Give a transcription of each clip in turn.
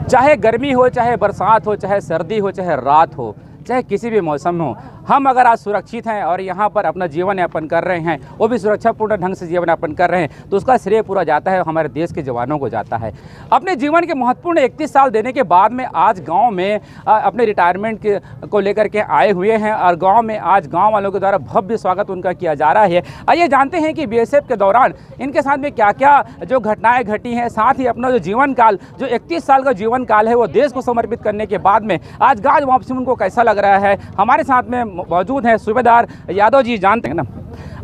चाहे गर्मी हो, चाहे बरसात हो, चाहे सर्दी हो, चाहे रात हो, चाहे किसी भी मौसम हो, हम अगर आज सुरक्षित हैं और यहाँ पर अपना जीवन यापन कर रहे हैं, वो भी सुरक्षापूर्ण ढंग से जीवन यापन कर रहे हैं, तो उसका श्रेय पूरा जाता है हमारे देश के जवानों को जाता है। अपने जीवन के महत्वपूर्ण 31 साल देने के बाद में आज गांव में अपने रिटायरमेंट को लेकर के आए हुए हैं और गांव में आज गांव वालों के द्वारा भव्य स्वागत उनका किया जा रहा है। आइए जानते हैं कि बीएसएफ के दौरान इनके साथ में क्या क्या जो घटनाएँ घटी हैं, साथ ही अपना जो जीवन काल, जो 31 साल का जीवन काल है, वो देश को समर्पित करने के बाद में आज गांव वापसी उनको कैसा लग रहा है। हमारे साथ में मौजूद हैं सूबेदार यादव जी, जानते हैं ना,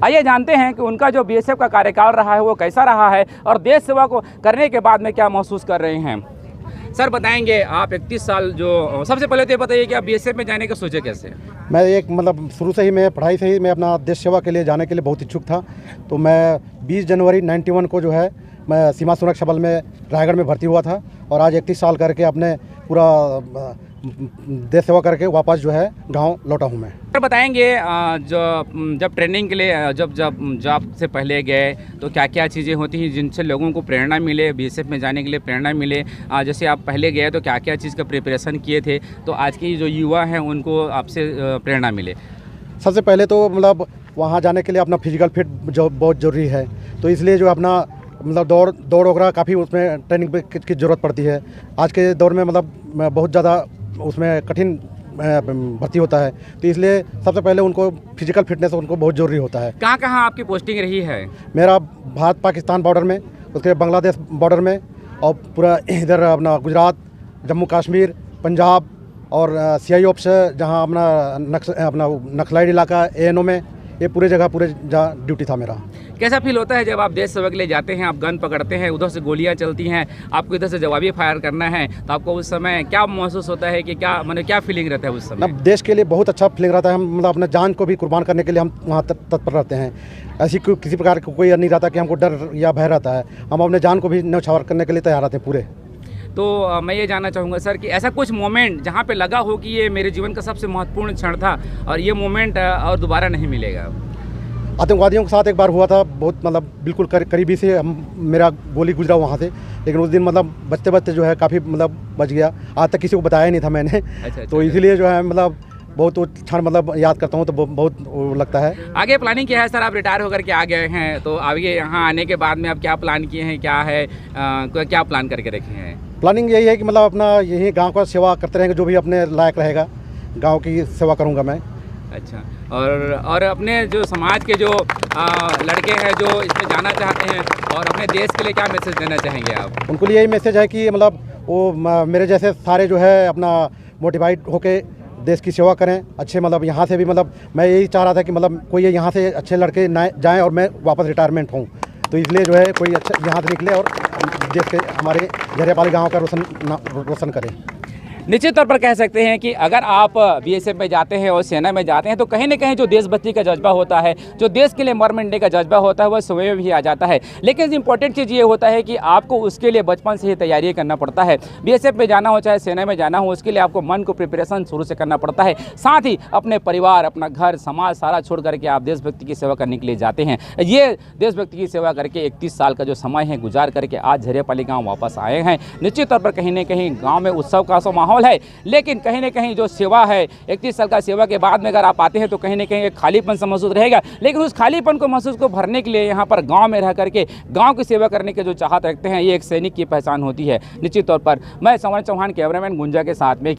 आइए जानते हैं कि उनका जो बीएसएफ का कार्यकाल रहा है वो कैसा रहा है और देश सेवा को करने के बाद में क्या महसूस कर रहे हैं। सर बताएंगे, आप 31 साल जो, सबसे पहले तो ये बताइए कि आप बीएसएफ में जाने का सोचे कैसे। मैं एक मतलब शुरू से ही मैं पढ़ाई से ही मैं अपना देश सेवा के लिए जाने के लिए बहुत इच्छुक था। तो मैं 20 जनवरी 91 को जो है मैं सीमा सुरक्षा बल में रायगढ़ में भर्ती हुआ था और आज 31 साल करके अपने पूरा देश सेवा करके वापस जो है गांव लौटा हूं मैं। सर बताएंगे, जब ट्रेनिंग के लिए जब जॉब से पहले गए तो क्या क्या चीज़ें होती हैं जिनसे लोगों को प्रेरणा मिले, बीएसएफ में जाने के लिए प्रेरणा मिले। जैसे आप पहले गए तो क्या क्या चीज़ का प्रिपरेशन किए थे तो आज के जो युवा हैं उनको आपसे प्रेरणा मिले। सबसे पहले तो मतलब वहाँ जाने के लिए अपना फिजिकल फिट जो बहुत ज़रूरी है, तो इसलिए जो अपना मतलब दौड़ वगैरह काफ़ी उसमें ट्रेनिंग की ज़रूरत पड़ती है। आज के दौर में मतलब बहुत ज़्यादा उसमें कठिन भर्ती होता है, तो इसलिए सबसे पहले उनको फिजिकल फिटनेस उनको बहुत ज़रूरी होता है। कहाँ कहाँ आपकी पोस्टिंग रही है? मेरा भारत पाकिस्तान बॉर्डर में, उसके बांग्लादेश बॉर्डर में और पूरा इधर अपना गुजरात, जम्मू कश्मीर, पंजाब और CI ऑप्स जहाँ अपना नक्सलाइट इलाका ANO में, ये पूरे जगह ड्यूटी था मेरा। कैसा फील होता है जब आप देश सेवा के लिए जाते हैं, आप गन पकड़ते हैं, उधर से गोलियां चलती हैं, आपको इधर से जवाबी फायर करना है, तो आपको उस समय क्या महसूस होता है कि क्या फीलिंग रहता है उस समय? देश के लिए बहुत अच्छा फीलिंग रहता है। हम मतलब अपने जान को भी कुर्बान करने के लिए हम वहाँ तत्पर रहते हैं। ऐसी किसी प्रकार का कोई नहीं रहता कि हमको डर या भय रहता है। हम अपने जान को भी न्यौछावर करने के लिए तैयार रहते हैं पूरे। तो मैं ये जानना चाहूँगा सर कि ऐसा कुछ मोमेंट जहाँ पे लगा हो कि ये मेरे जीवन का सबसे महत्वपूर्ण क्षण था और ये मोमेंट और दोबारा नहीं मिलेगा। आतंकवादियों के साथ एक बार हुआ था, बहुत मतलब बिल्कुल करीबी से मेरा गोली गुजरा वहाँ से, लेकिन उस दिन मतलब बचते बचते जो है काफ़ी मतलब बच गया। आज तक किसी को बताया नहीं था मैंने। अच्छा, तो इसीलिए जो है मतलब बहुत क्षण मतलब याद करता हूँ तो बहुत लगता है। आगे प्लानिंग क्या है सर? आप रिटायर होकर के आ गए हैं, तो आगे यहाँ आने के बाद में आप क्या प्लान किए हैं, क्या है क्या प्लान करके रखे हैं? प्लानिंग यही है कि मतलब अपना यही गाँव का सेवा करते रहेंगे, जो भी अपने लायक रहेगा गाँव की सेवा करूँगा मैं। अच्छा, और अपने जो समाज के जो लड़के हैं जो इसमें जाना चाहते हैं और अपने देश के लिए क्या मैसेज देना चाहेंगे आप? उनको लिए यही मैसेज है कि मतलब वो मेरे जैसे सारे जो है अपना मोटिवेट होके देश की सेवा करें। अच्छे मतलब यहाँ से भी मतलब मैं यही चाह रहा था कि मतलब कोई यहाँ से अच्छे लड़के ना जाएँ और मैं वापस रिटायरमेंट हूँ, तो इसलिए जो है कोई अच्छा यहाँ से निकले और देश के हमारे झरियापाली गाँव का रोशन करें। निश्चित तौर पर कह सकते हैं कि अगर आप बीएसएफ में जाते हैं और सेना में जाते हैं तो कहीं ना कहीं जो देशभक्ति का जज्बा होता है, जो देश के लिए मर मिटने का जज्बा होता है, वह स्वयं भी आ जाता है। लेकिन इंपॉर्टेंट चीज़ ये होता है कि आपको उसके लिए बचपन से ही तैयारी करना पड़ता है। बीएसएफ में जाना हो चाहे सेना में जाना हो, उसके लिए आपको मन को प्रिपरेशन शुरू से करना पड़ता है। साथ ही अपने परिवार, अपना घर, समाज सारा छोड़ करके आप देशभक्ति की सेवा करने के लिए जाते हैं। ये देशभक्ति की सेवा करके 31 साल का जो समय है गुजार करके आज झरियापाली गाँव वापस आए हैं। निश्चित तौर पर कहीं ना कहीं गाँव में उत्सव का माहौल है, लेकिन कहीं ना कहीं जो सेवा है 31 साल का सेवा के बाद में अगर आप आते हैं तो कहीं ना कहीं एक खालीपन सा महसूस रहेगा। लेकिन उस खालीपन को महसूस को भरने के लिए यहाँ पर गांव में रह करके गांव की सेवा करने के जो चाहत रखते हैं, ये एक सैनिक की पहचान होती है। निश्चित तौर पर मैं समर चौहान, कैमरामैन गुंजा के साथ में।